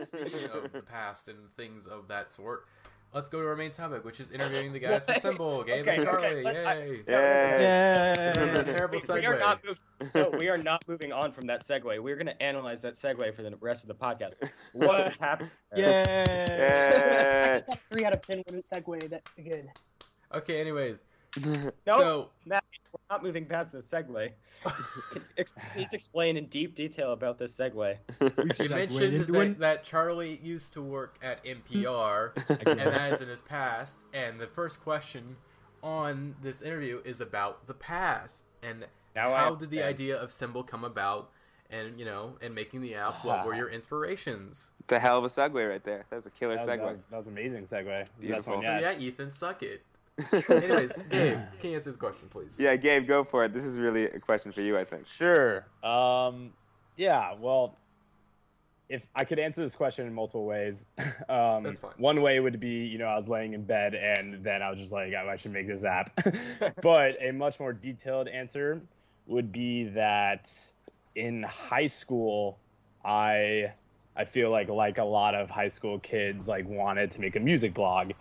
Speaking of the past and things of that sort, let's go to our main topic, which is interviewing the guys from Cymbal, Gabe and Charlie. Yay! Yay! Terrible segue. We are not moving on from that segue. We're going to analyze that segue for the rest of the podcast. What's happening? Yay! 3 out of 10 wouldn't segue that good. Okay, anyways. No, So, Matty, we're not moving past the segue. Please explain in deep detail about this segue. you mentioned that Charlie used to work at NPR, and that is in his past. And the first question on this interview is about the past. And how did the idea of Cymbal come about? And, and making the app, what were your inspirations? It's a hell of a segue right there. That's a killer segue. That was an amazing segue. Beautiful. So yeah, Ethan, suck it. Anyways, Gabe, can you answer the question, please? Yeah, Gabe, go for it. This is really a question for you, I think. Sure. Yeah, well, if I could answer this question in multiple ways. That's fine. One way would be, I was laying in bed and then I was just like, I should make this app. But a much more detailed answer would be that in high school, I feel like a lot of high school kids wanted to make a music blog.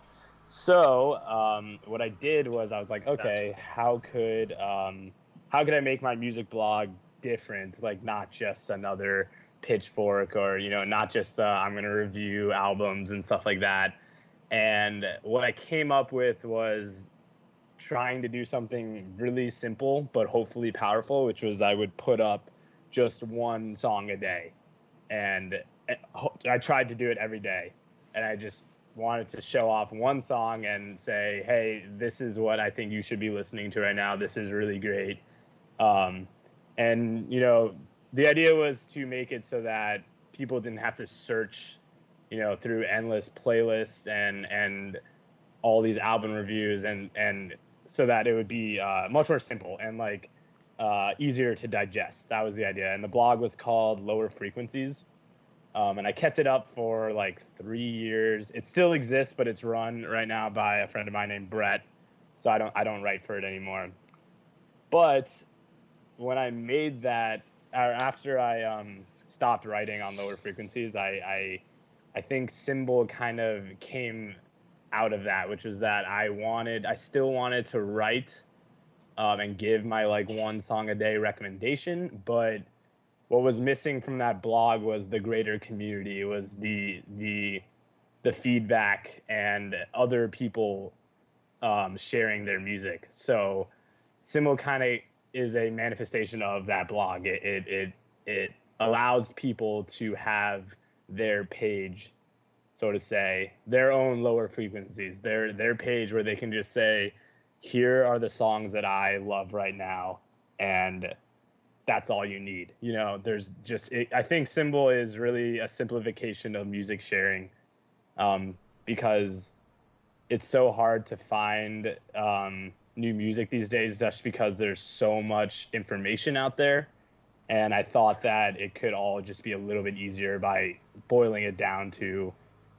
So what I did was I was like, okay, how could I make my music blog different? Not just another Pitchfork or, not just I'm going to review albums and stuff like that. And what I came up with was trying to do something really simple but hopefully powerful, which was I would put up just one song a day. And I tried to do it every day. And I just wanted to show off one song and say, hey, this is what I think you should be listening to right now. This is really great. And, the idea was to make it so that people didn't have to search, through endless playlists and all these album reviews and so that it would be much more simple and easier to digest. That was the idea. And the blog was called Lower Frequencies. And I kept it up for 3 years. It still exists, but it's run right now by a friend of mine named Brett. So I don't write for it anymore. But when I made that, after I stopped writing on Lower Frequencies, I think Cymbal kind of came out of that, which was that I still wanted to write and give my one song a day recommendation, but what was missing from that blog was the greater community. It was the feedback and other people sharing their music. So Cymbal kind of is a manifestation of that blog. It allows people to have their page, so to say, their own lower frequencies, their page where they can just say, here are the songs that I love right now, and that's all you need. There's just, I think Cymbal is really a simplification of music sharing, because it's so hard to find new music these days just because there's so much information out there. And I thought that it could all just be a little bit easier by boiling it down to,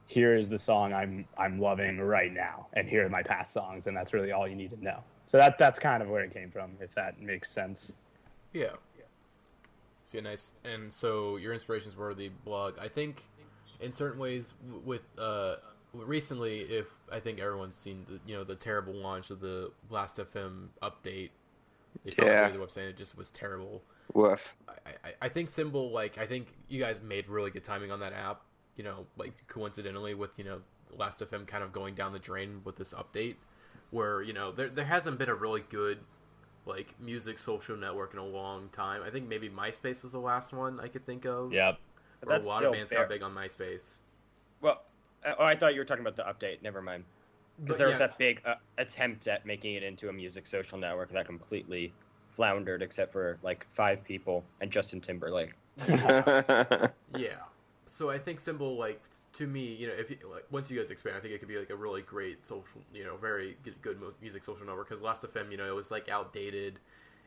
here is the song I'm loving right now, and here are my past songs, and that's really all you need to know. So that's kind of where it came from, if that makes sense. Yeah. So nice. And so your inspirations were the blog. I think in certain ways with recently, if I think everyone's seen the terrible launch of the Last FM update. They fell the website. It just was terrible. Woof. I think Cymbal, I think you guys made really good timing on that app. Coincidentally with Last FM kind of going down the drain with this update, where there hasn't been a really good music social network in a long time. I think maybe MySpace was the last one I could think of. Yep. Where a lot of bands got big on MySpace. Well, I thought you were talking about the update. Never mind. Because there was that big attempt at making it into a music social network that completely floundered, except for 5 people and Justin Timberlake. Yeah. So I think Cymbal, to me, if you, once you guys expand, I think it could be a really great social, very good music social network. Because Last FM, it was outdated,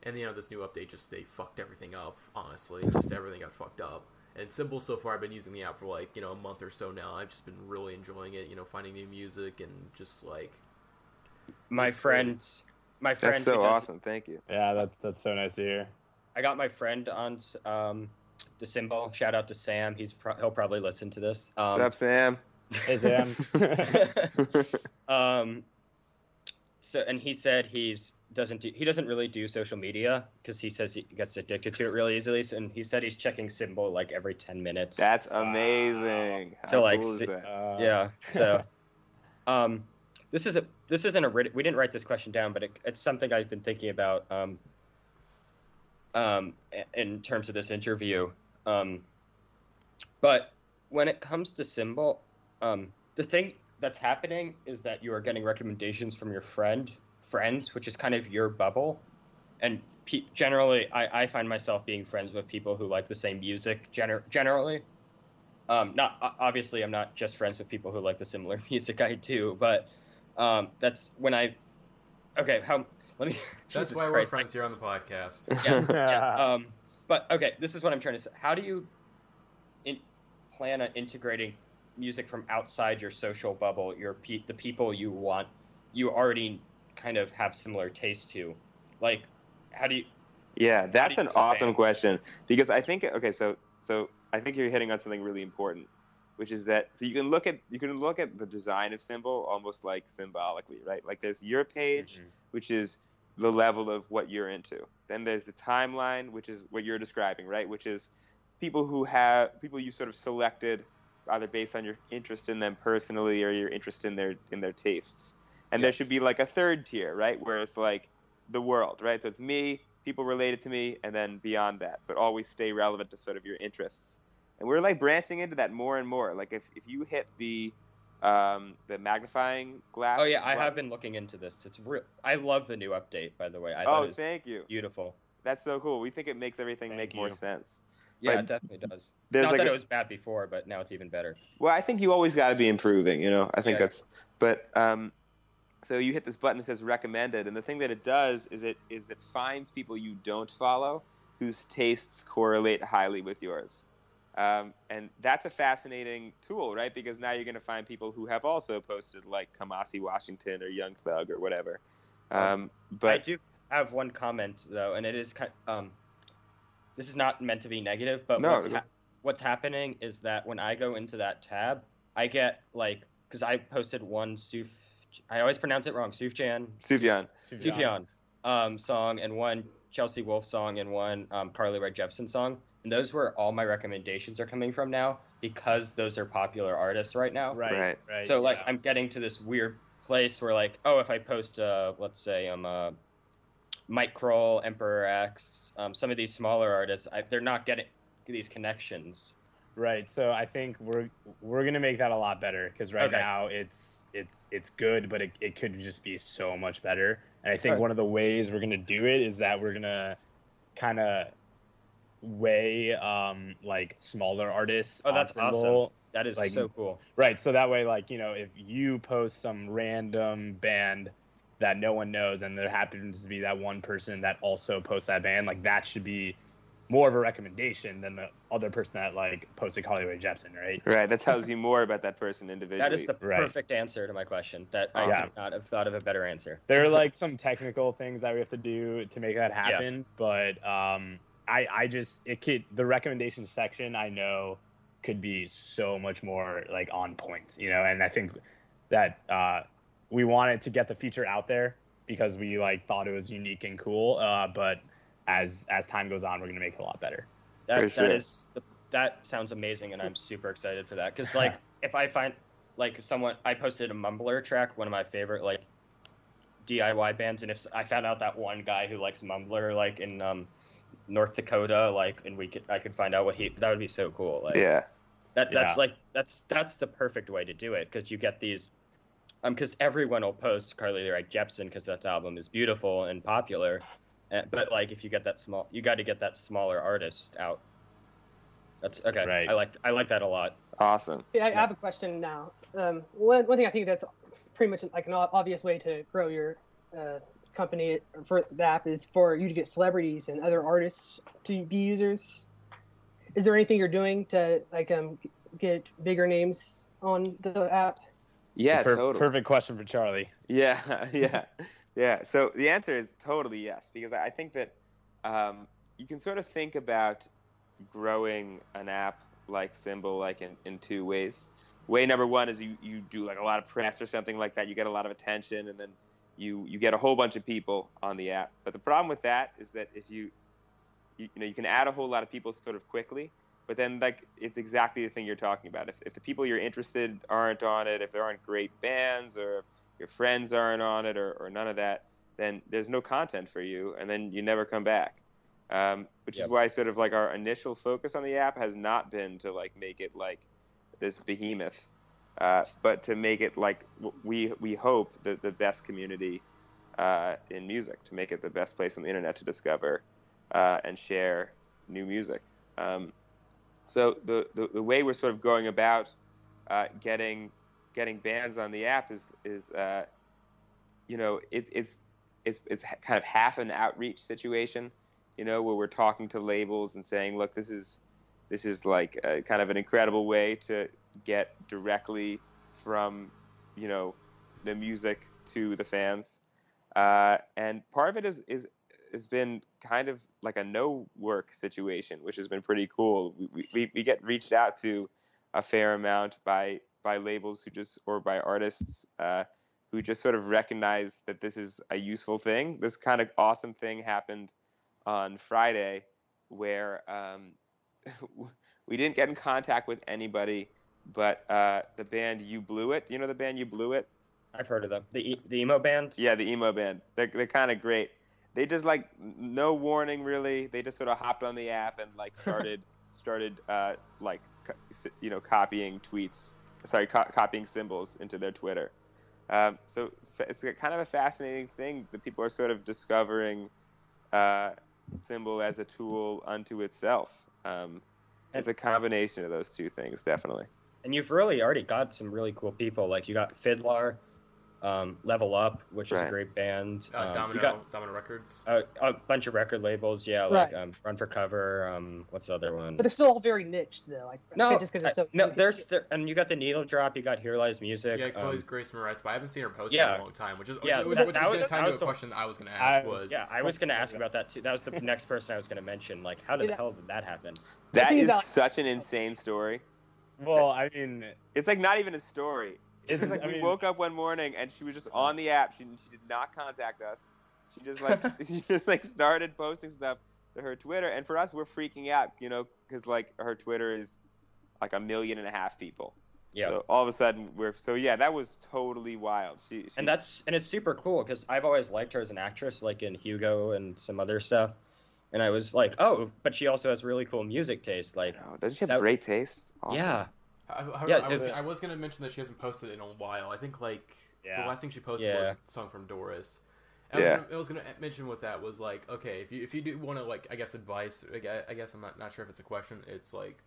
and this new update they fucked everything up. Honestly, just everything got fucked up. And Cymbal, so far, I've been using the app for a month or so now. I've just been really enjoying it. Finding new music and just my friend. That's so awesome. Thank you. Yeah, that's so nice to hear. I got my friend on to Cymbal. Shout out to Sam. He'll probably listen to this. What's up, Sam? Hey, Sam. So, and he said he doesn't really do social media because he says he gets addicted to it really easily. And he said he's checking Cymbal like every 10 minutes. That's amazing. So How like, cool is that? yeah. So, this isn't a we didn't write this question down, but it's something I've been thinking about in terms of this interview. But when it comes to Cymbal, the thing that's happening is that you are getting recommendations from your friends, which is kind of your bubble. And generally, I find myself being friends with people who like the same music generally. Not obviously, I'm not just friends with people who like the similar music I do, but that's when I. Okay, let me. That's why we're friends here on the podcast. Yes. Yeah. But okay, this is what I'm trying to say. How do you plan on integrating music from outside your social bubble, the people you already kind of have similar taste to? Like, how do you? Yeah, that's an awesome question, because I think so I think you're hitting on something really important, which is that you can look at the design of Cymbal almost like symbolically, right? Like there's your page, which is the level of what you're into. Then there's the timeline, which is what you're describing, right? Which is people you sort of selected either based on your interest in them personally or your interest in their tastes. And there should be like a third tier, right? Where it's like the world, right? So it's me, people related to me, and then beyond that, but always stay relevant to sort of your interests. And we're like branching into that more and more. Like if you hit the magnifying glass. Oh yeah, I have been looking into this. It's real. I love the new update, by the way. Thank you. Beautiful. That's so cool. We think it makes everything make more sense. Yeah, it definitely does. Not that it was bad before, but now it's even better. Well, I think you always got to be improving. I think that's. But so you hit this button that says recommended, and the thing that it does is it finds people you don't follow whose tastes correlate highly with yours. And that's a fascinating tool, right? Because now you're going to find people who have also posted like Kamasi Washington or Young Thug or whatever. But I do have one comment though, and it is this is not meant to be negative, but what's happening is that when I go into that tab, I get like, because I posted one I always pronounce it wrong, Sufjan song, and one Chelsea Wolfe song, and one Carly Rae Jepsen song. And those were all my recommendations are coming from now, because those are popular artists right now. Right. So like I'm getting to this weird place where like, oh, if I post let's say Mike Kroll, Emperor X, some of these smaller artists, they're not getting these connections. Right. So I think we're gonna make that a lot better, because now it's good, but it could just be so much better. And I think one of the ways we're gonna do it is that we're gonna kind of weigh like smaller artists. Oh, that's awesome. That is like, so cool. Right. So that way, like, if you post some random band that no one knows, and there happens to be that one person that also posts that band, like that should be more of a recommendation than the other person that like posted Carly Rae Jepsen, right? Right. That tells you more about that person individually. That is the perfect answer to my question. That I could not have thought of a better answer. There are like some technical things that we have to do to make that happen, but the recommendation section I know could be so much more like on point, and I think that we wanted to get the feature out there because we like thought it was unique and cool, but as time goes on, we're gonna make it a lot better. That sounds amazing, and I'm super excited for that, because like if I find like I posted a Mumbler track, one of my favorite like DIY bands, and if I found out that one guy who likes Mumbler like in North Dakota, like, and I could find out that would be so cool. Like, that's the perfect way to do it, because you get these, because everyone will post Carly Rae Jepsen because that album is beautiful and popular, but like if you get that you got to get that smaller artist out. That's okay. Right. I like that a lot. Awesome. Yeah, I have a question now. One thing I think that's pretty much like an obvious way to grow your company for the app is for you to get celebrities and other artists to be users. Is there anything you're doing to like get bigger names on the app? Yeah, totally. Perfect question for Charlie. Yeah. So the answer is totally yes, because I think that you can sort of think about growing an app like Cymbal like in two ways. Way number one is you do like a lot of press or something like that. You get a lot of attention, and then you get a whole bunch of people on the app. But the problem with that is that if you can add a whole lot of people sort of quickly, but then like it's exactly the thing you're talking about. If the people you're interested aren't on it, if there aren't great bands, or if your friends aren't on it, or none of that, then there's no content for you, and then you never come back. Which is why sort of like our initial focus on the app has not been to like make it like this behemoth, but to make it like we hope the best community in music, to make it the best place on the internet to discover and share new music. So the way we're sort of going about getting bands on the app is it's kind of half an outreach situation, where we're talking to labels and saying, look, this is like kind of an incredible way to get directly from the music to the fans, and part of it has been kind of like a no work situation, which has been pretty cool. We get reached out to a fair amount by labels or by artists who just sort of recognize that this is a useful thing. This kind of awesome thing happened on Friday where we didn't get in contact with anybody, but the band You Blew It. You know the band You Blew It? I've heard of them. The emo band? Yeah, the emo band. They're kind of great. They just like no warning really. They just sort of hopped on the app and like started copying tweets. Sorry, copying symbols into their Twitter. So it's kind of a fascinating thing that people are sort of discovering Cymbal as a tool unto itself. It's a combination of those two things, definitely. And you've really already got some really cool people. Like you got Fiddler, Level Up, which is a great band. Domino Records. A bunch of record labels, like Run for Cover. What's the other one? But they're still all very niche, though. Like, just because it's so. And you got the Needle Drop. You got Here Lies Music. Yeah, Chloe's Grace Moretz, but I haven't seen her post in a long time. Which was going to tie into a question I was going to ask. I was going to ask about that too. That was the next person I was going to mention. Like, how the hell did that happen? That is such an insane story. Well, I mean, it's like not even a story. It's like we woke up one morning and she was just on the app. She did not contact us. She just started posting stuff to her Twitter. And for us, we're freaking out, because like her Twitter is like 1.5 million people. Yeah. So all of a sudden that was totally wild. And it's super cool because I've always liked her as an actress, like in Hugo and some other stuff. And I was like, oh, but she also has really cool music taste. Like, doesn't she have great taste? Awesome. Yeah. I was going to mention that she hasn't posted in a while. I think the last thing she posted was a song from Doris. I was going to mention what that was like. Okay, if you do want to I guess advice, I guess I'm not sure if it's a question. It's like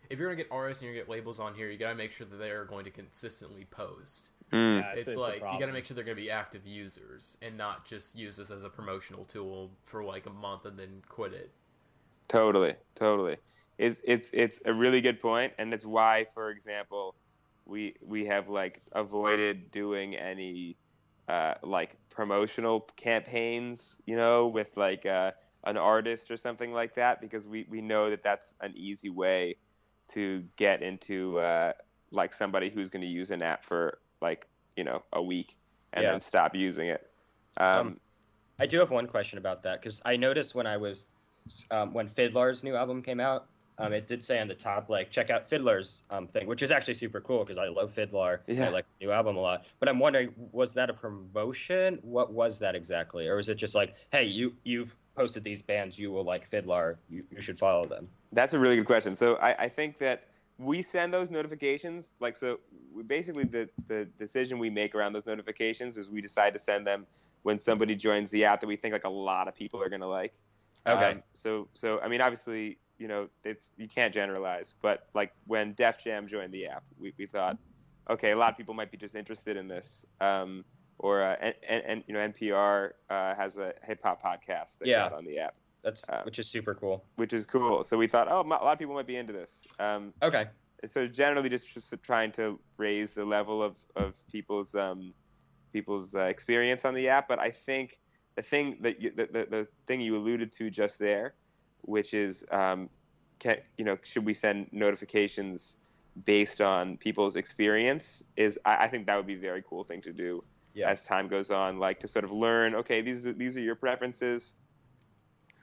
if you're going to get artists and you're going to get labels on here, you got to make sure that they are going to consistently post. It's like you got to make sure they're going to be active users and not just use this as a promotional tool for like a month and then quit it. Totally. It's a really good point, and it's why, for example, we have avoided doing any promotional campaigns, with an artist or something like that, because we know that that's an easy way to get into somebody who's going to use an app for a week and then stop using it. I do have one question about that, because I noticed when when Fiddler's new album came out, it did say on the top, check out Fiddler's thing, which is actually super cool because I love Fiddler. Yeah. I like the new album a lot. But I'm wondering, was that a promotion? What was that exactly? Or was it just hey, you've posted these bands, you will like Fiddler, you should follow them? That's a really good question. So I think that we send those notifications, basically the decision we make around those notifications is we decide to send them when somebody joins the app that we think a lot of people are going to like. Okay. So I mean, obviously, you can't generalize, but when Def Jam joined the app, we thought, okay, a lot of people might be just interested in this. Or NPR has a hip hop podcast that got on the app. That's which is super cool. Which is cool. So we thought, a lot of people might be into this. Okay. So generally, just trying to raise the level of people's experience on the app. But I think the thing that the thing you alluded to just there, which is should we send notifications based on people's experience? I think that would be a very cool thing to do as time goes on, like to sort of learn, okay, these are your preferences,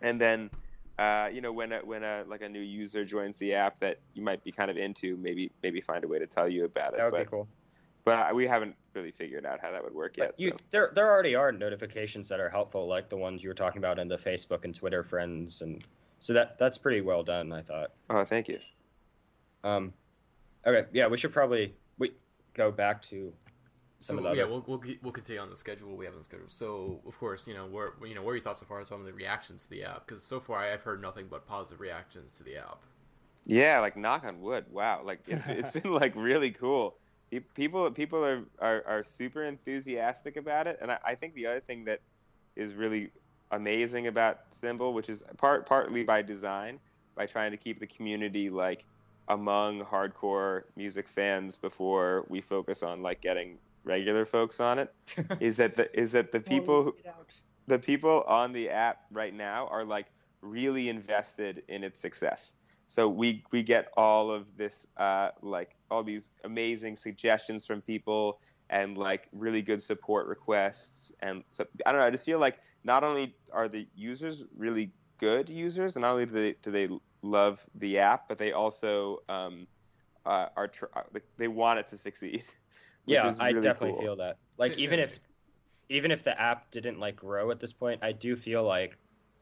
and then when a new user joins the app that you might be kind of into, maybe find a way to tell you about it. That would be cool. But we haven't really figured out how that would work yet. There already are notifications that are helpful, like the ones you were talking about in the Facebook and Twitter friends, and so that's pretty well done, I thought. Oh, thank you. Okay, yeah, we should probably go back to some of the other... we'll continue on the schedule we have on the schedule. So, of course, what are your thoughts so far on some of the reactions to the app? Because so far I've heard nothing but positive reactions to the app. Yeah, like knock on wood. Wow, like it's been like really cool. People are super enthusiastic about it, and I think the other thing that is really amazing about Cymbal, which is partly by design, by trying to keep the community like among hardcore music fans before we focus on like getting regular folks on it, is that the people on the app right now are like really invested in its success. So we get all of this like all these amazing suggestions from people and like really good support requests, and so I don't know, I just feel like not only are the users really good users, and not only do they love the app, but they also they want it to succeed. Yeah, I really definitely cool. feel that. Like even if the app didn't like grow at this point, I do feel like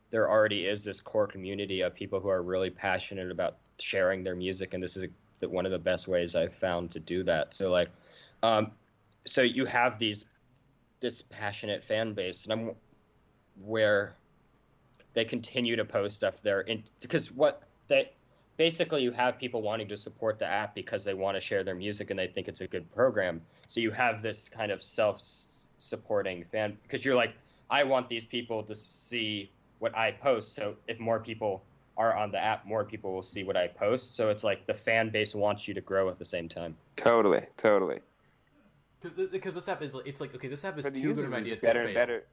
there already is this core community of people who are really passionate about sharing their music, and this is one of the best ways I've found to do that. So like, so you have this passionate fan base, and where they continue to post stuff there, because basically you have people wanting to support the app because they want to share their music and they think it's a good program. So you have this kind of self-supporting fan, because you're like, I want these people to see what I post. So if more people are on the app, more people will see what I post. So it's like the fan base wants you to grow at the same time. Totally. Because this app is this app is For the too good users, of an idea it's to better fail. and better.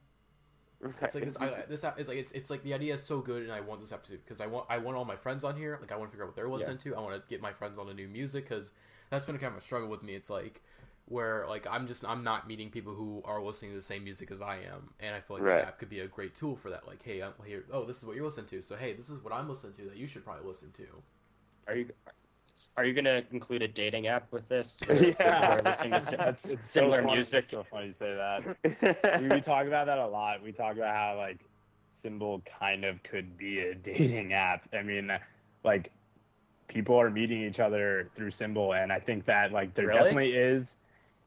It's like this app is like it's like the idea is so good, and I want this app to, because I want all my friends on here. Like I want to figure out what they're listening to. I want to get my friends on the new music, because that's been kind of a struggle with me. It's like where like I'm not meeting people who are listening to the same music as I am, and I feel like this app could be a great tool for that. Like, hey, I'm here. Oh, this is what you're listening to. So hey, this is what I'm listening to that you should probably listen to. Are you going to include a dating app with this? Yeah. It's similar so music. It's so funny you say that. we talk about that a lot. We talk about how like Cymbal kind of could be a dating app. I mean, like people are meeting each other through Cymbal, and I think that like there definitely is.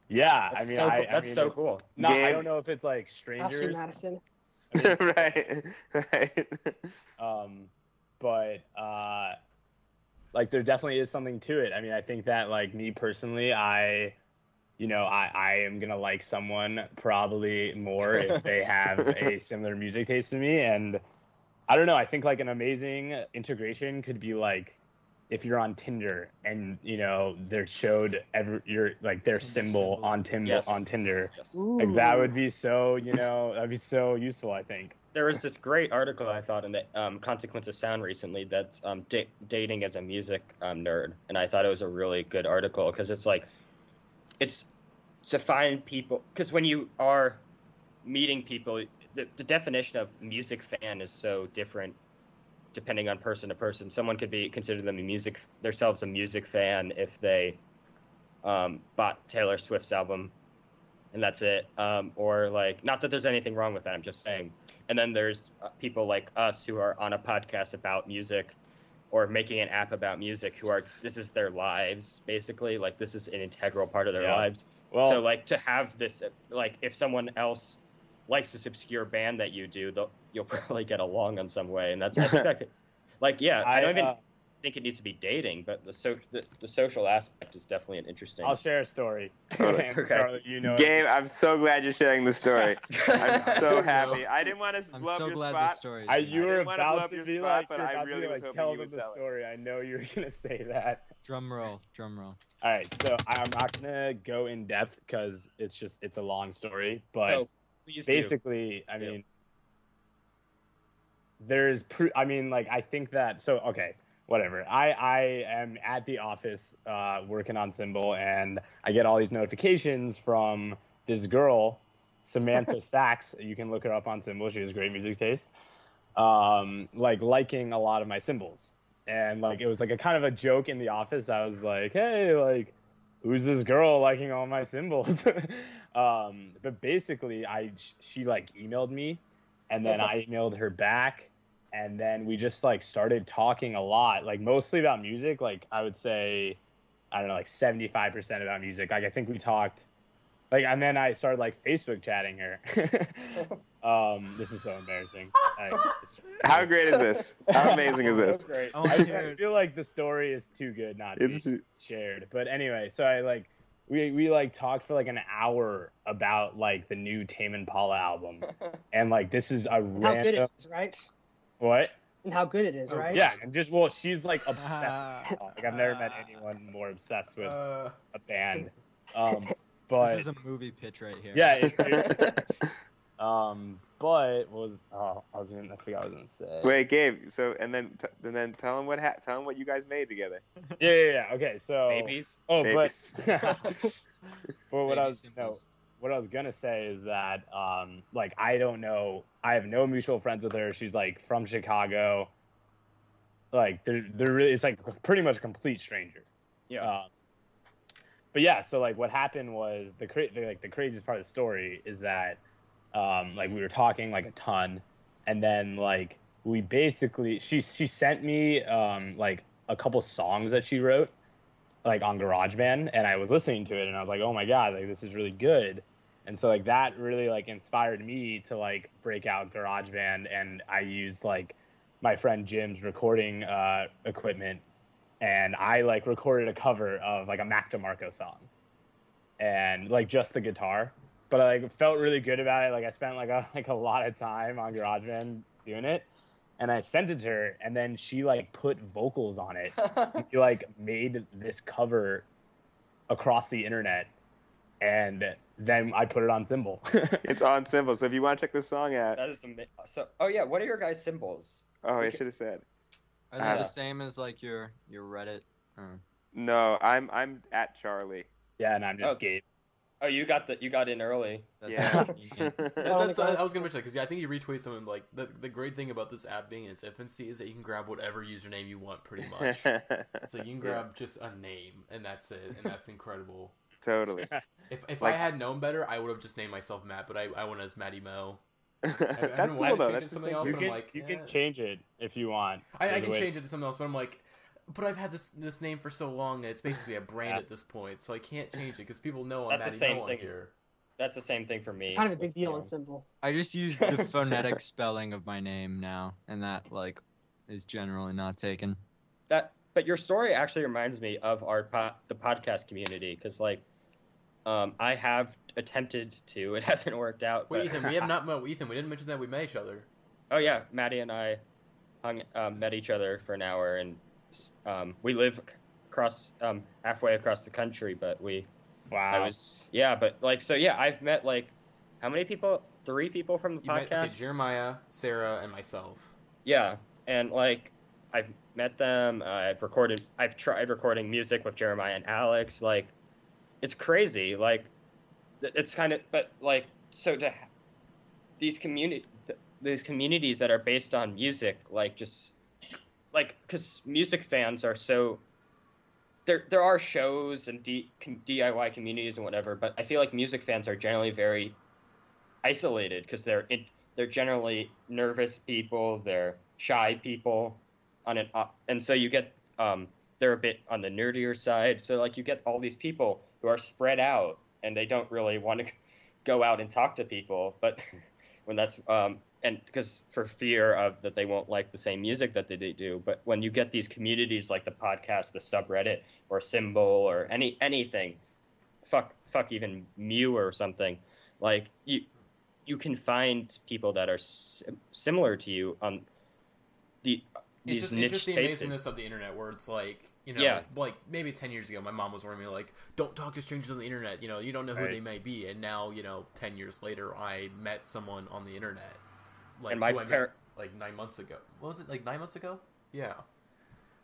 Yeah, That's that's so cool. No, I don't know if it's like strangers. Madison. Right. But like there definitely is something to it. I mean, I think that like me personally, I am gonna like someone probably more if they have a similar music taste to me. And I don't know, I think like an amazing integration could be like if you're on Tinder and they're showed their symbol on Tinder. Yes. Like that would be so that'd be so useful, I think. There was this great article I thought in the Consequence of Sound recently that's dating as a music nerd, and I thought it was a really good article, because it's like it's to find people, because when you are meeting people, the definition of music fan is so different depending on person to person. Someone could consider themselves a music fan if they bought Taylor Swift's album and that's it, or like, not that there's anything wrong with that, I'm just saying. And then there's people like us who are on a podcast about music or making an app about music, this is their lives, basically. Like, this is an integral part of their lives. Well, so, like, to have this, like, if someone else likes this obscure band that you do, you'll probably get along in some way. And I think that could, like, yeah, I don't even think it needs to be dating, but the social aspect is definitely an interesting. I'll share a story. Okay. Charlie, Gabe, I'm so glad you're sharing the story. I'm so happy. I didn't want to blow up your spot. You were about to be like, but I really was hoping tell you them would the tell story. I know you were gonna say that. Drum roll. All right, so I'm not gonna go in depth because it's a long story, but basically, I mean, there's I think that, so okay. whatever. I am at the office working on Cymbal, and I get all these notifications from this girl, Samantha Sachs. You can look her up on Cymbal. She has great music taste. Like liking a lot of my cymbals. And like it was like a kind of a joke in the office. I was like, hey, like, who's this girl liking all my cymbals? But basically she like emailed me, and then I emailed her back, and then we just like started talking a lot, like mostly about music. Like I would say, I don't know, like 75% about music. Like I think we talked like, and then I started like Facebook chatting her. This is so embarrassing. How great is this? How amazing is this? So great. I feel like the story is too good not to be shared. But anyway, so I like we like talked for like an hour about like the new Tame Impala album, and like this is a random. How good it is, right? What? And how good it is, right? Yeah, and just she's like obsessed. With like I've never met anyone more obsessed with a band. But this is a movie pitch right here. Yeah, it's but I forgot what I was gonna say. Wait, Gabe. So and then tell him what you guys made together. Yeah. Okay, so Babies. Oh, Babies. but what I was gonna say is that like I don't know. I have no mutual friends with her. She's like from Chicago. Like they're really, it's like pretty much a complete stranger. Yeah. But yeah, so like what happened was the craziest part of the story is that like we were talking like a ton, and then like we basically she sent me like a couple songs that she wrote like on GarageBand, and I was listening to it and I was like, oh my god, like this is really good. And so like that really like inspired me to like break out GarageBand, and I used like my friend Jim's recording equipment, and I like recorded a cover of like a Mac DeMarco song, and like just the guitar. But I like felt really good about it. Like I spent like a lot of time on GarageBand doing it, and I sent it to her, and then she like put vocals on it. She like made this cover across the internet, and then I put it on Cymbal. It's on Cymbal. So if you want to check this song out, That is so. Oh yeah, what are your guys' symbols? oh, I should have said. Are they the same as like your Reddit? Or... No, I'm at Charlie. Yeah, and I'm just Gabe. Oh, you got in early. That's Yeah. That's I was gonna mention that because I think you retweet something like the great thing about this app being in its infancy is that you can grab whatever username you want pretty much. So you can grab just a name and that's it, and that's incredible. Totally. If I had known better, I would have just named myself Matt, but I went as Matty Mo. That's cool though. That's something else. You can change it if you want. I can change it to something else, but I'm like, but I've had this name for so long, and it's basically a brand at this point, so I can't change it because people know I'm Matty Mo on here. That's the same thing for me. Kind of a big deal on Cymbal. I just use the phonetic spelling of my name now, and that like is generally not taken. But your story actually reminds me of the podcast community, because like I have attempted to. It hasn't worked out. Wait, but... Ethan, we have not met Ethan. We didn't mention that we met each other. Oh yeah, Matty and I met each other for an hour, and we live halfway across the country, but Wow. I've met like how many people? 3 people from the podcast. Jeremiah, Sarah, and myself. Yeah, and like I've met them. I've tried recording music with Jeremiah and Alex. Like, it's crazy. Like, it's kind of, but like, so to these communities that are based on music, like just like, because music fans are so. There are shows and DIY communities and whatever, but I feel like music fans are generally very isolated because they're generally nervous people, they're shy people, and so you get they're a bit on the nerdier side. So like you get all these people who are spread out and they don't really want to go out and talk to people, but when that's and because for fear of that they won't like the same music that they do. But when you get these communities like the podcast, the subreddit, or Cymbal, or anything, fuck even Mew or something, like you can find people that are similar to you on these niche it's just the tastes. amazingness of the internet, where it's like, you know, like maybe 10 years ago, my mom was warning me like, don't talk to strangers on the internet. You know, you don't know who they may be. And now, 10 years later, I met someone on the internet. Like, and my like 9 months ago. What was it, like 9 months ago? Yeah.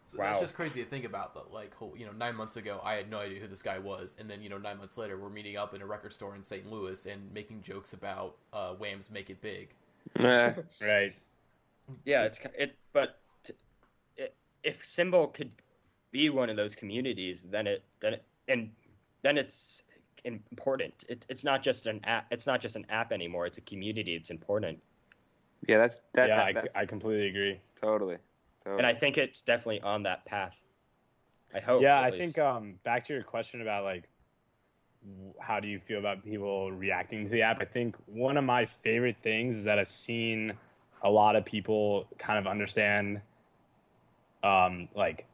So Wow. It's just crazy to think about. That, like, 9 months ago, I had no idea who this guy was, and then 9 months later, we're meeting up in a record store in St. Louis and making jokes about Wham's "Make It Big." Right. Yeah, if Cymbal could be one of those communities, then it's important. It's not just an app. It's not just an app anymore. It's a community. It's important. Yeah, I completely agree. Totally. And I think it's definitely on that path. I hope. Yeah, I think back to your question about like, how do you feel about people reacting to the app? I think one of my favorite things is that I've seen a lot of people kind of understand, like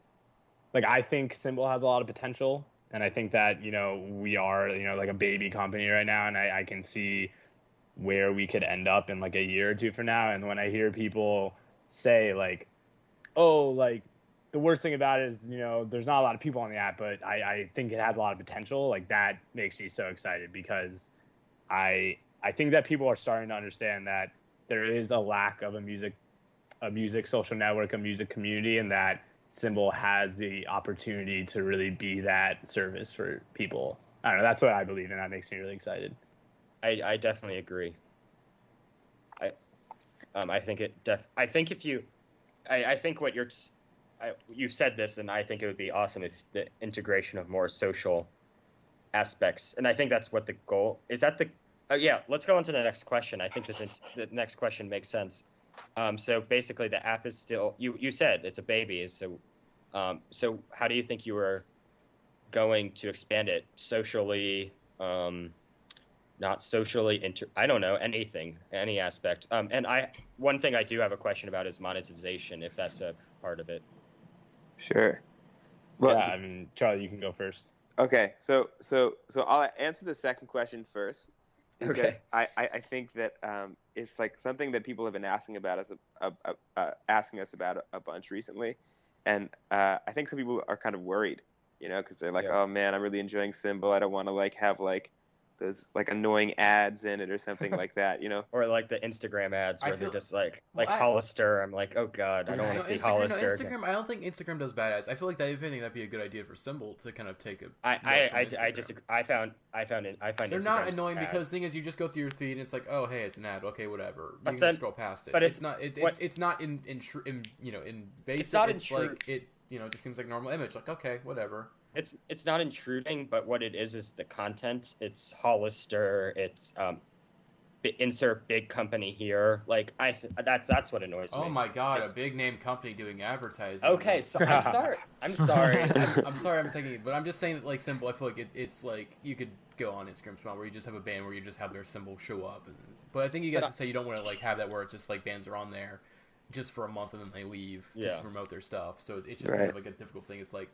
I think Cymbal has a lot of potential, and I think that we are like a baby company right now, and I can see where we could end up in like a year or two from now. And when I hear people say like, oh, like the worst thing about it is, there's not a lot of people on the app, but I think it has a lot of potential. Like that makes me so excited, because I think that people are starting to understand that there is a lack of a music social network, a music community, and that Cymbal has the opportunity to really be that service for people. I don't know. That's what I believe, and that makes me really excited. I definitely agree. I think what you've said this, and I think it would be awesome if the integration of more social aspects, and I think that's what the goal is. Yeah, let's go on to the next question. I think the next question makes sense. So basically, the app is still, you said it's a baby. So how do you think you are going to expand it socially? Not socially, I don't know, any aspect. And one thing I do have a question about is monetization, if that's a part of it. Sure. Well, yeah, I mean, Charlie, you can go first. Okay, so I'll answer the second question first. Because Okay. I think that it's like something that people have been asking about asking us about a bunch recently, and I think some people are kind of worried, because they're like, Yeah. oh man, I'm really enjoying Cymbal. I don't want to like have like those like annoying ads in it or something like that, Or like the Instagram ads where they're just like Hollister. I'm like, oh god, I don't want to see Hollister. Instagram. I don't think Instagram does bad ads. I feel like that, if anything, that'd be a good idea for Cymbal to kind of take a. I disagree. I find They're Instagram's not annoying ads. because the thing is, you just go through your feed and it's like, oh hey, it's an ad. Okay, whatever. You But can then- just scroll past it. but It's not. It's not invasive. It's not It's like it. It just seems like normal image. Like, okay, whatever. It's not intruding, but what it is the content. It's Hollister. It's insert big company here. Like that's what annoys me. Oh my god, a big name company doing advertising. Okay, so I'm sorry. I'm sorry. I'm sorry, I'm taking it, but I'm just saying that like Cymbal. I feel like it's like you could go on Instagram Smile where you just have a band where you just have their symbol show up. But I think you guys to say you don't want to like have that where it's just like bands are on there just for a month and then they leave just to promote their stuff. So it's just kind of like a difficult thing. It's like,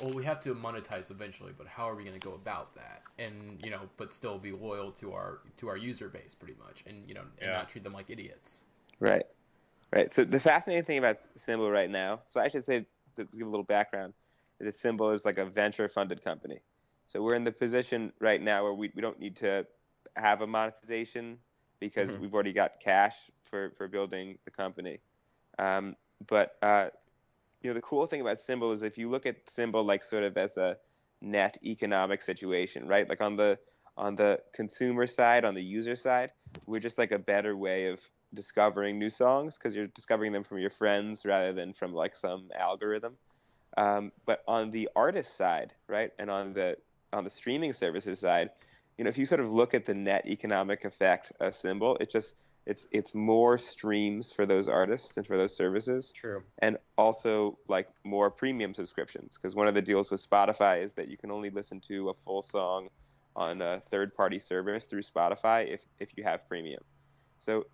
well, we have to monetize eventually, but how are we going to go about that? And but still be loyal to our user base pretty much, and and not treat them like idiots. Right. So the fascinating thing about Cymbal right now, so I should say, to give a little background, is that Cymbal is like a venture-funded company. So we're in the position right now where we don't need to have a monetization because we've already got cash for building the company. But the cool thing about Cymbal is if you look at Cymbal like sort of as a net economic situation, right? Like on the consumer side, on the user side, we're just like a better way of discovering new songs because you're discovering them from your friends rather than from like some algorithm. But on the artist side, right, and on the streaming services side, if you sort of look at the net economic effect of Cymbal, it's more streams for those artists and for those services. True. And also like more premium subscriptions, because one of the deals with Spotify is that you can only listen to a full song on a third-party service through Spotify if you have premium. So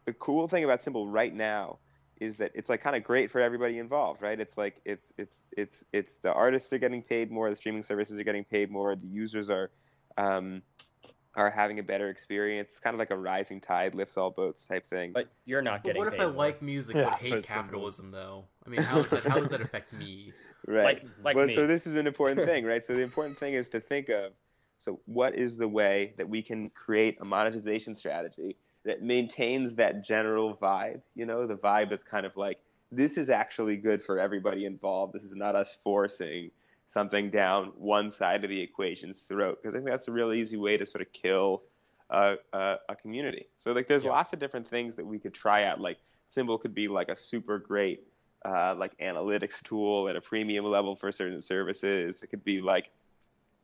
the cool thing about Cymbal right now is that it's like kind of great for everybody involved, right? It's like it's the artists are getting paid more, the streaming services are getting paid more, the users are having a better experience. Kind of like a rising tide lifts all boats type thing. But you're not getting What if paid I more. like music but hate capitalism, though? I mean, how does that affect me? Right. Like well, me. so this is an important thing, right? So the important thing is to think of, so what is the way that we can create a monetization strategy that maintains that general vibe, the vibe that's kind of like this is actually good for everybody involved. This is not us forcing something down one side of the equation's throat, because I think that's a really easy way to sort of kill a community. So like there's lots of different things that we could try out. Like Cymbal could be like a super great like analytics tool at a premium level for certain services. It could be like,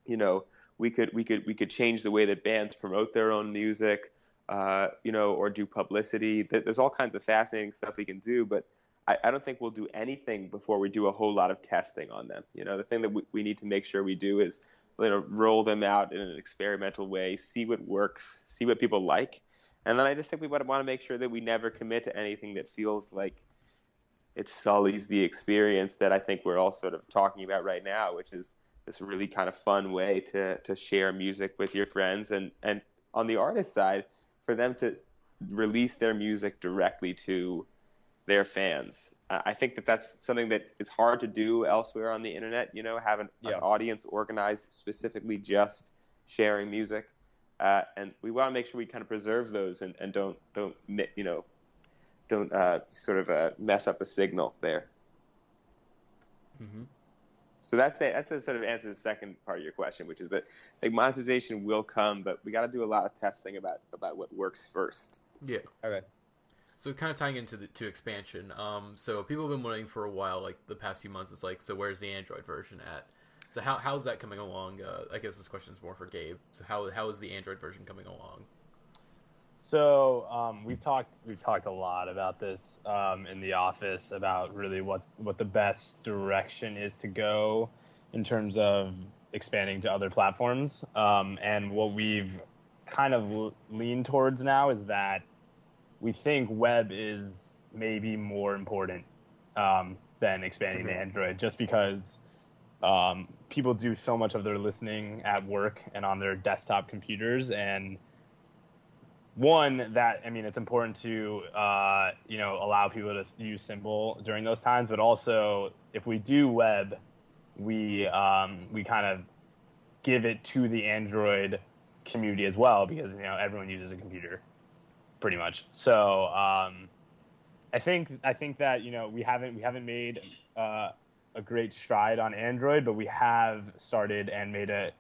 you know, we could change the way that bands promote their own music, you know, or do publicity. There's all kinds of fascinating stuff we can do, but I don't think we'll do anything before we do a whole lot of testing on them. You know, the thing that we need to make sure we do is, you know, roll them out in an experimental way, see what works, see what people like. And then I just think we want to make sure that we never commit to anything that feels like it sullies the experience that I think we're all sort of talking about right now, which is this really kind of fun way to share music with your friends. And on the artist side, for them to release their music directly to their fans. I think that that's something that is hard to do elsewhere on the internet, you know, have an audience organized specifically just sharing music. And we want to make sure we kind of preserve those and don't you know, don't sort of mess up the signal there. Mm-hmm. So that's the sort of answer to the second part of your question, which is that like monetization will come, but we got to do a lot of testing about what works first. Yeah. Okay. So kind of tying into to expansion. So people have been waiting for a while, like the past few months. It's like, so where's the Android version at? So how's that coming along? I guess this question is more for Gabe. So how is the Android version coming along? So we've talked a lot about this in the office about really what the best direction is to go in terms of expanding to other platforms. And what we've kind of leaned towards now is that we think web is maybe more important than expanding to Android, just because people do so much of their listening at work and on their desktop computers. And one, that, I mean, it's important to you know, allow people to use Cymbal during those times, but also if we do web, we kind of give it to the Android community as well, because, you know, everyone uses a computer pretty much. So I think that, you know, we haven't made a great stride on Android, but we have started and made a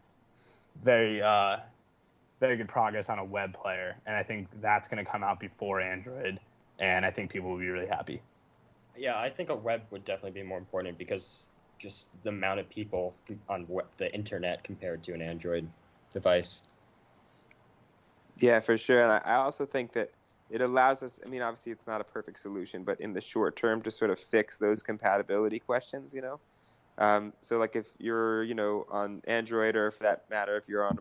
very good progress on a web player, and I think that's going to come out before Android, and I think people will be really happy. Yeah, I think a web would definitely be more important because just the amount of people on the internet compared to an Android device. Yeah, for sure. And I also think that it allows us, I mean, obviously it's not a perfect solution, but in the short term to sort of fix those compatibility questions, you know? So like if you're, you know, on Android, or for that matter, if you're on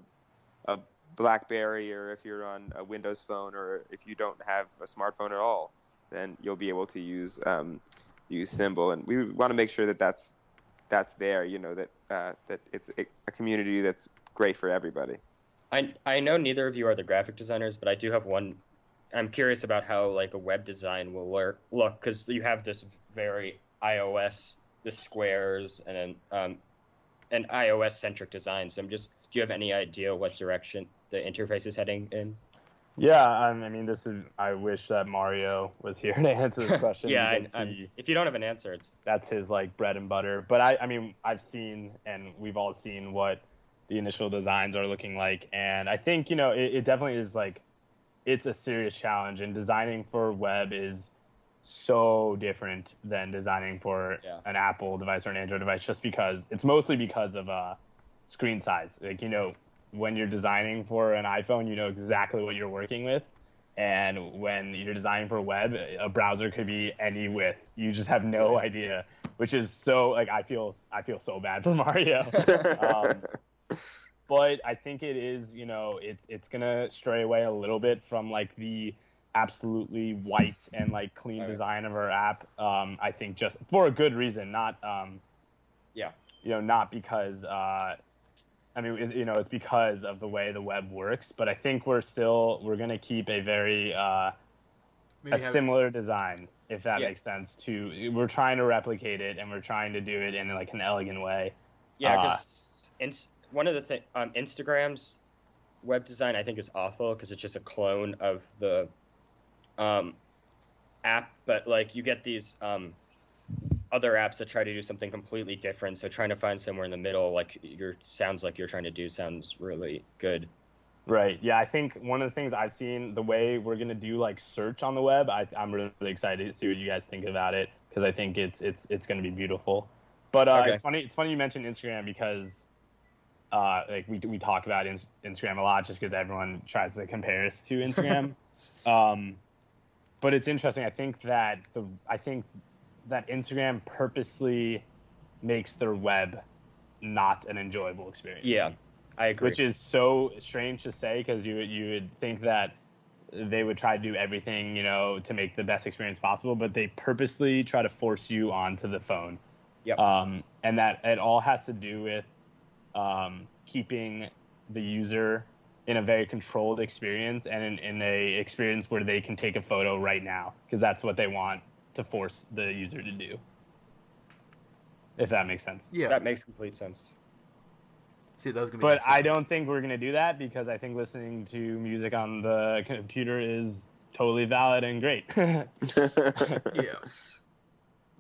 a BlackBerry, or if you're on a Windows phone, or if you don't have a smartphone at all, then you'll be able to use Cymbal. And we want to make sure that that's there, you know, that it's a community that's great for everybody. I know neither of you are the graphic designers, but I do have one. I'm curious about how like a web design will look, because you have this very iOS, the squares, and an iOS-centric design. So do you have any idea what direction the interface is heading in? Yeah, I mean, I wish that Mario was here to answer this question. Yeah, if you don't have an answer, that's his like bread and butter. But I mean, I've seen, and we've all seen what the initial designs are looking like, and I think, you know, it definitely is like, it's a serious challenge, and designing for web is so different than designing for an Apple device or an Android device, just because it's mostly because of screen size. Like, you know, when you're designing for an iPhone, you know exactly what you're working with, and when you're designing for web, a browser could be any width. You just have no idea, which is so, like, I feel so bad for Mario. But I think it is, you know, it's gonna stray away a little bit from like the absolutely white and like clean design of our app. I think just for a good reason, not you know, not because I mean, you know, it's because of the way the web works. But I think we're gonna keep a very similar design, if that makes sense. We're trying to replicate it, and we're trying to do it in like an elegant way. Yeah, because one of the things, Instagram's web design, I think, is awful because it's just a clone of the app. But like, you get these other apps that try to do something completely different. So trying to find somewhere in the middle, like sounds like you're trying to do, sounds really good. Right. Yeah, I think one of the things I've seen, the way we're gonna do like search on the web, I'm really excited to see what you guys think about it, because I think it's gonna be beautiful. But Okay. It's funny you mentioned Instagram, because like we talk about Instagram a lot just because everyone tries to compare us to Instagram. But it's interesting. I think that Instagram purposely makes their web not an enjoyable experience. Yeah, I agree. Which is so strange to say, because you would think that they would try to do everything, to make the best experience possible, but they purposely try to force you onto the phone. Yep. And that it all has to do with keeping the user in a very controlled experience, and in a experience where they can take a photo right now, because that's what they want to force the user to do. If that makes sense. Yeah, that makes complete sense. See, that was gonna be. But I don't think we're gonna do that, because I think listening to music on the computer is totally valid and great. Yeah.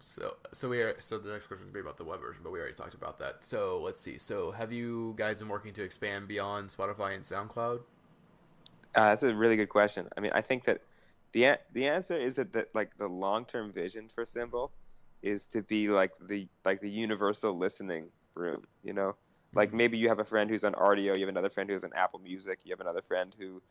So the next question would be about the web version, but we already talked about that. So let's see. So have you guys been working to expand beyond Spotify and SoundCloud? That's a really good question. I mean, I think that the answer is that like the long-term vision for Cymbal is to be like the universal listening room. Like maybe you have a friend who's on Rdio, you have another friend who's on Apple Music, you have another friend who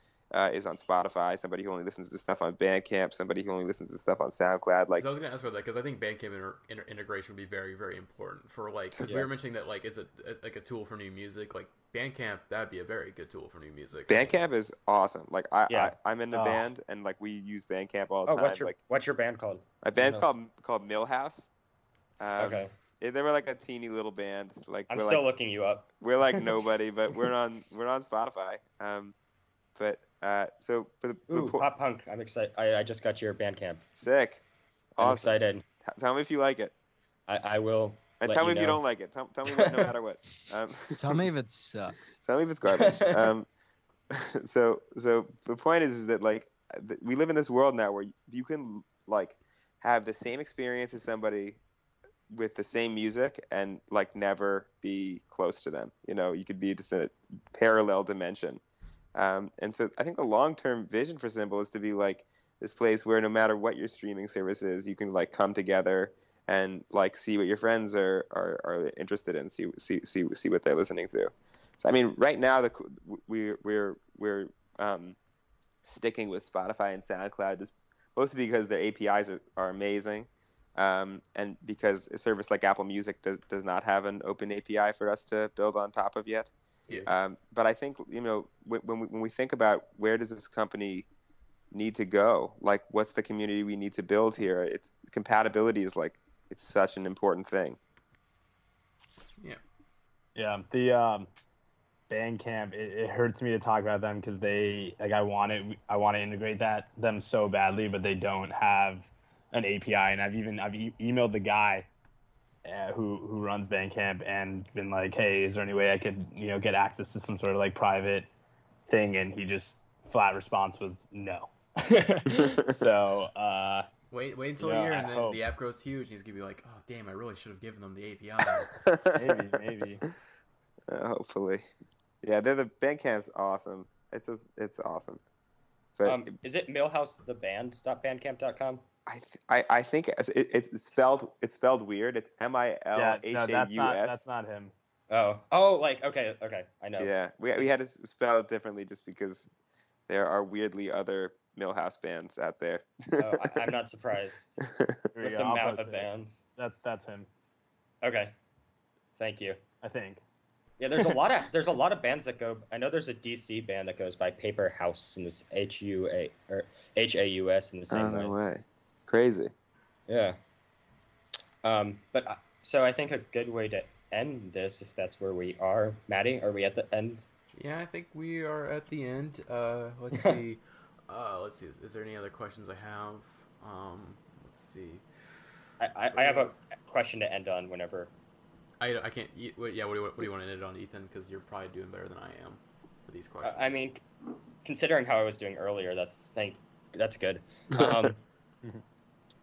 is on Spotify, somebody who only listens to stuff on Bandcamp, somebody who only listens to stuff on SoundCloud. Like, so I was going to ask about that, because I think Bandcamp integration would be very, very important for, like, because we were mentioning that, like, it's a tool for new music. Like, Bandcamp, that'd be a very good tool for new music. Bandcamp is awesome. Like, I'm in the band, and like we use Bandcamp all the time. What's your band called? My band's called Millhouse. Okay. They were like a teeny little band. Like, I'm still looking you up. We're like nobody, but we're on Spotify. Pop punk. I'm excited. I just got your Bandcamp. Sick. Awesome. I'm excited. Tell me if you like it. I will. And tell me if you don't like it. Tell me no matter what. Tell me if it sucks. Tell me if it's garbage. So the point is that like we live in this world now where you can like have the same experience as somebody with the same music and like never be close to them. You could be just in a parallel dimension. And so I think the long-term vision for Cymbal is to be like this place where no matter what your streaming service is, you can like come together and like see what your friends are interested in, see what they're listening to. So I mean, right now we're sticking with Spotify and SoundCloud, just mostly because their APIs are amazing, and because a service like Apple Music does not have an open API for us to build on top of yet. Yeah. But I think when we think about where does this company need to go, like what's the community we need to build here, it's compatibility is like it's such an important thing. Yeah. The Bandcamp, it hurts me to talk about them, because they like I want to integrate them so badly, but they don't have an API, and I've emailed the guy who runs Bandcamp and been like, hey, is there any way I could get access to some sort of like private thing, and he just flat response was no. So wait until a year, and then the app grows huge. He's gonna be like, oh damn, I really should have given them the API. maybe. Hopefully, yeah. The Bandcamp's awesome. It's awesome. But is it Millhouse the Band? .bandcamp.com? I think it's spelled weird. It's Millhaus. No, that's not him. Oh, like okay, I know. Yeah, we had to spell it differently just because there are weirdly other Millhouse bands out there. I'm not surprised. With the amount of bands. That's him. Okay, thank you. I think. Yeah, there's a lot of bands that go. I know there's a DC band that goes by Paper House in this HUA or HAUS in the same way. No way. Crazy. Yeah. But so I think a good way to end this, if that's where we are, Matty, are we at the end? Yeah, I think we are at the end. Let's see. Is there any other questions I have? Let's see. I have a question to end on whenever. I can't. Yeah, what do you want to end it on, Ethan? Because you're probably doing better than I am for these questions. I mean, considering how I was doing earlier, that's good.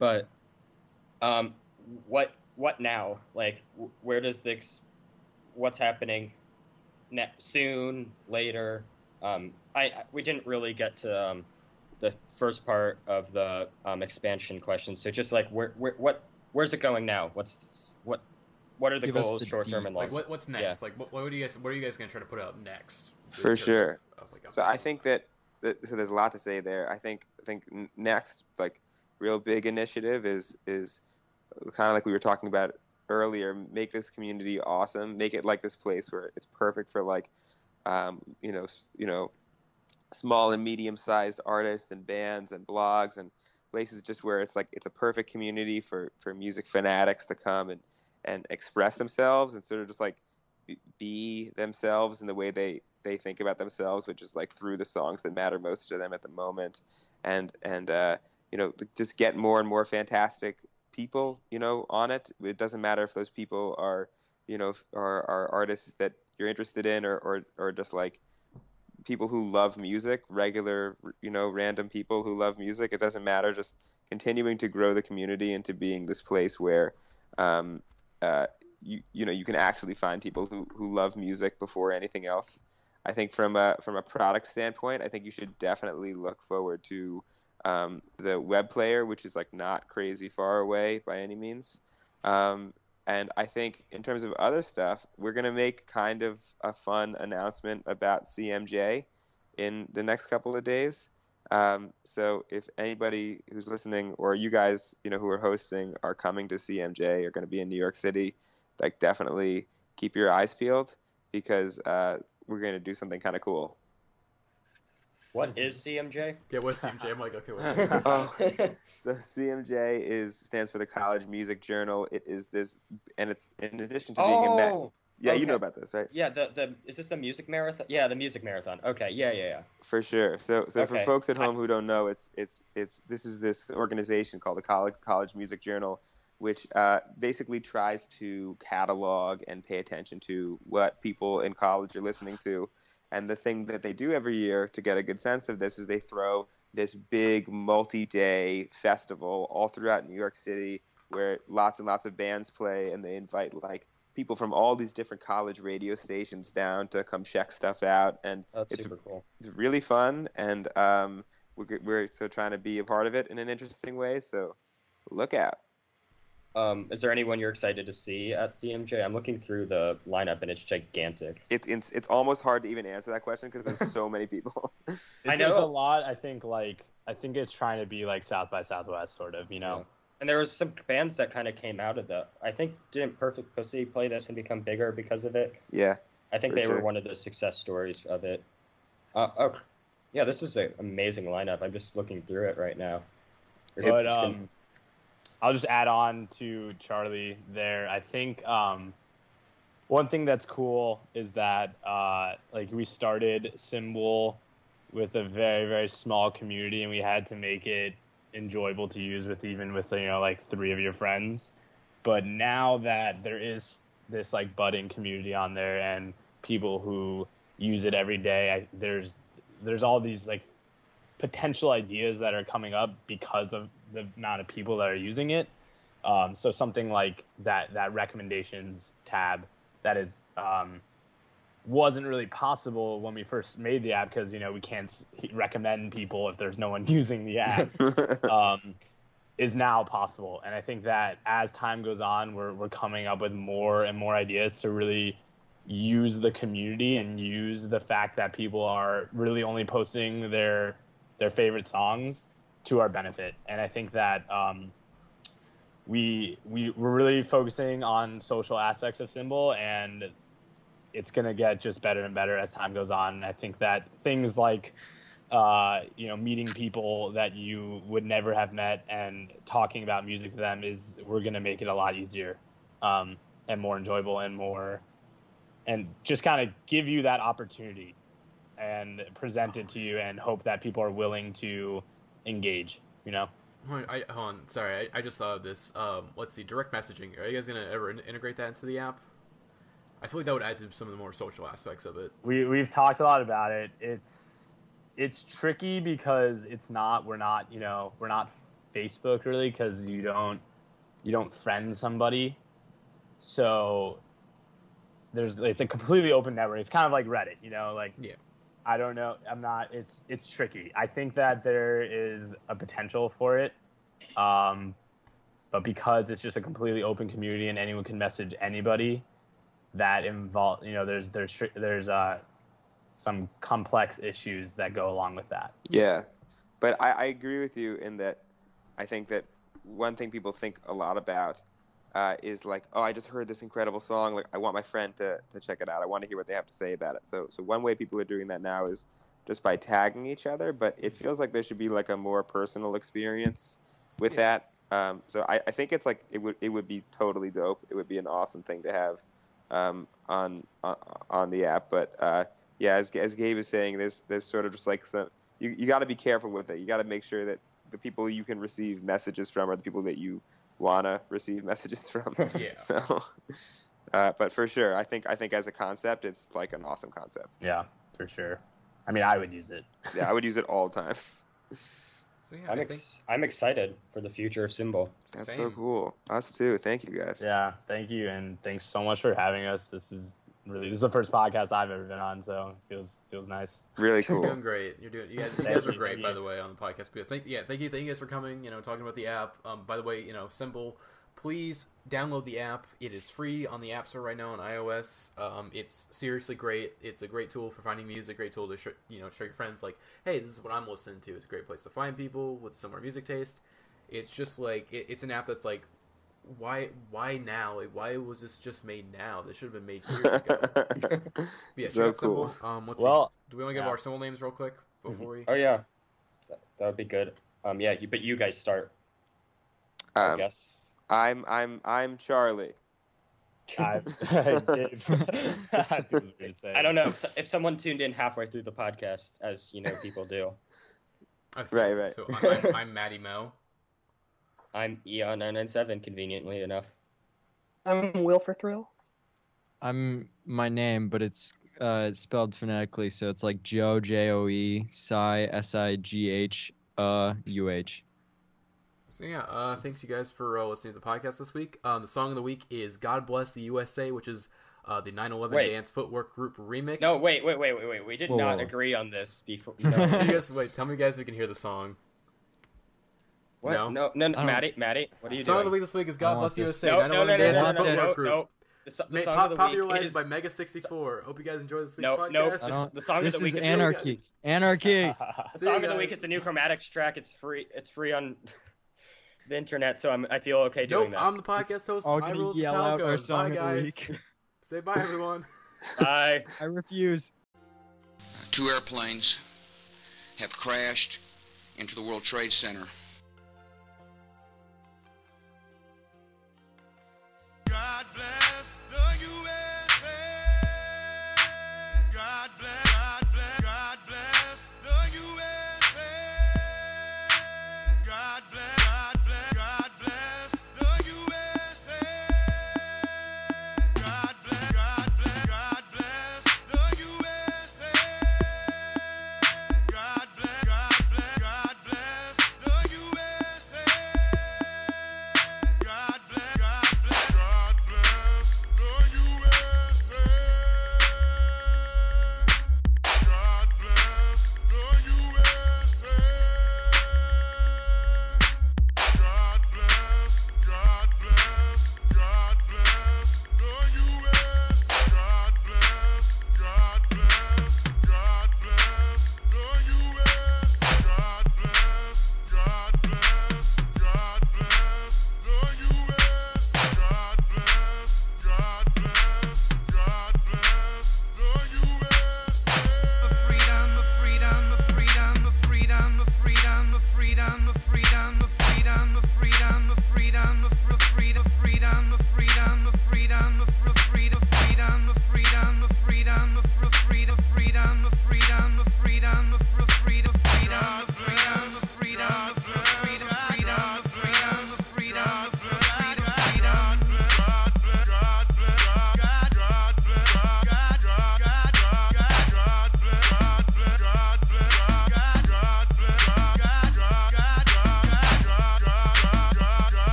But what what now? Like, where does this? What's happening? Soon, later. We didn't really get to the first part of the expansion question. So just like where's it going now? What are the goals, short term and long? Like what's next? Yeah. Like what are you guys going to try to put out next? For sure. So I think that so there's a lot to say there. I think next, like, real big initiative is kind of like we were talking about earlier. Make this community awesome. Make it like this place where it's perfect for, like, small and medium-sized artists and bands and blogs and places just where it's like it's a perfect community for music fanatics to come and express themselves and sort of just like be themselves in the way they think about themselves, which is like through the songs that matter most to them at the moment, and just get more and more fantastic people on it. It doesn't matter if those people are artists that you're interested in or just like people who love music, regular random people who love music. It doesn't matter. Just continuing to grow the community into being this place where you can actually find people who love music before anything else. I think from a product standpoint, I think you should definitely look forward to the web player, which is like not crazy far away by any means. And I think in terms of other stuff, we're going to make kind of a fun announcement about CMJ in the next couple of days. So if anybody who's listening or you guys, who are hosting are coming to CMJ, are going to be in New York City, like definitely keep your eyes peeled because we're going to do something kind of cool. What is CMJ? Yeah, what's CMJ? I'm like, okay, what's So CMJ stands for the College Music Journal. It is this, and it's in addition to being yeah, okay. You know about this, right? Yeah, is this the music marathon? Yeah, the music marathon. Okay, yeah. For sure. So okay. For folks at home who don't know, this is this organization called the College Music Journal, which basically tries to catalog and pay attention to what people in college are listening to. And the thing that they do every year to get a good sense of this is they throw this big multi-day festival all throughout New York City where lots and lots of bands play, and they invite like people from all these different college radio stations down to come check stuff out. And that's super cool. It's really fun, and we're so trying to be a part of it in an interesting way. So look out. Is there anyone you're excited to see at CMJ? I'm looking through the lineup and it's gigantic. It's almost hard to even answer that question because there's so many people. I know it's a lot. I think it's trying to be like South by Southwest sort of, Yeah. And there was some bands that kind of came out of I think didn't Perfect Pussy play this and become bigger because of it? Yeah. I think they were one of the success stories of it. Yeah, this is an amazing lineup. I'm just looking through it right now. But I'll just add on to Charlie there. I think one thing that's cool is that we started Cymbal with a very, very small community, and we had to make it enjoyable to use with 3 of your friends. But now that there is this like budding community on there and people who use it every day, there's all these like potential ideas that are coming up because of the amount of people that are using it. So something like that recommendations tab that is wasn't really possible when we first made the app because we can't recommend people if there's no one using the app, is now possible. And I think that as time goes on, we're coming up with more and more ideas to really use the community and use the fact that people are really only posting their favorite songs to our benefit. And I think that we're really focusing on social aspects of Cymbal, and it's going to get just better and better as time goes on. I think that things like meeting people that you would never have met and talking about music with them we're going to make it a lot easier and more enjoyable and just kind of give you that opportunity and present it to you and hope that people are willing to engage, Hold on, sorry, I just thought of this. Let's see, direct messaging. Are you guys going to ever integrate that into the app? I feel like that would add to some of the more social aspects of it. We've talked a lot about it. It's tricky because we're not Facebook really, because you don't friend somebody So it's a completely open network. It's kind of like Reddit, like Yeah. I don't know. It's tricky. I think that there is a potential for it. But because it's just a completely open community and anyone can message anybody, that involve, there's some complex issues that go along with that. Yeah, but I agree with you in that I think that one thing people think a lot about is like, oh, I just heard this incredible song. Like, I want my friend to check it out. I want to hear what they have to say about it. So one way people are doing that now is just by tagging each other. But it feels like there should be like a more personal experience with that. So I think it's like it would be totally dope. It would be an awesome thing to have on the app. But yeah, as Gabe is saying, there's sort of just like you got to be careful with it. You got to make sure that the people you can receive messages from are the people that you want to receive messages from. Yeah. So, but for sure, I think as a concept, it's like an awesome concept. Yeah, for sure. I mean, I would use it. Yeah, I would use it all the time. So yeah, I'm excited for the future of Cymbal. That's so cool. Us too. Thank you guys. Yeah, thank you, and thanks so much for having us. This is the first podcast I've ever been on, so it feels nice. Really cool. You're doing great. You guys are great, by the way, on the podcast. But thank you guys for coming. Talking about the app. By the way, Cymbal, please download the app. It is free on the App Store right now on iOS. It's seriously great. It's a great tool for finding music. Great tool to show your friends like, hey, this is what I'm listening to. It's a great place to find people with similar music taste. It's just like it's an app that's like, why now? Like, why was this just made now? This should have been made years ago. Yeah, so cool. Do we want to give our Cymbal names real quick before we? Oh yeah, that would be good. Yeah, but you guys start. I guess. I'm Charlie. I don't know if someone tuned in halfway through the podcast, as people do. Right. So I'm Matty Mo. I'm Eon997, conveniently enough. I'm Will for Thrill. I'm my name, but it's spelled phonetically, so it's like Joe, Joe, Sigh, UH. So yeah, thanks you guys for listening to the podcast this week. The song of the week is "God Bless the USA," which is the 9/11 Dance Footwork Group remix. No, wait. We did not agree on this before. No. Tell me, guys, we can hear the song. What? No, Matty, what are you doing? Song of the week this week is "God Bless the USA." No. 9/11 Dance Footwork Group. The song of the week popularized by Mega 64. Hope you guys enjoy this week's podcast. The song of the week is Anarchy. The song of the week is the new Chromatics track. It's free on the internet, so I feel okay doing that. I'm the podcast host. All My gonna rules yell out our song bye, of the guys. week. Say bye, everyone. Bye. I refuse. 2 airplanes have crashed into the World Trade Center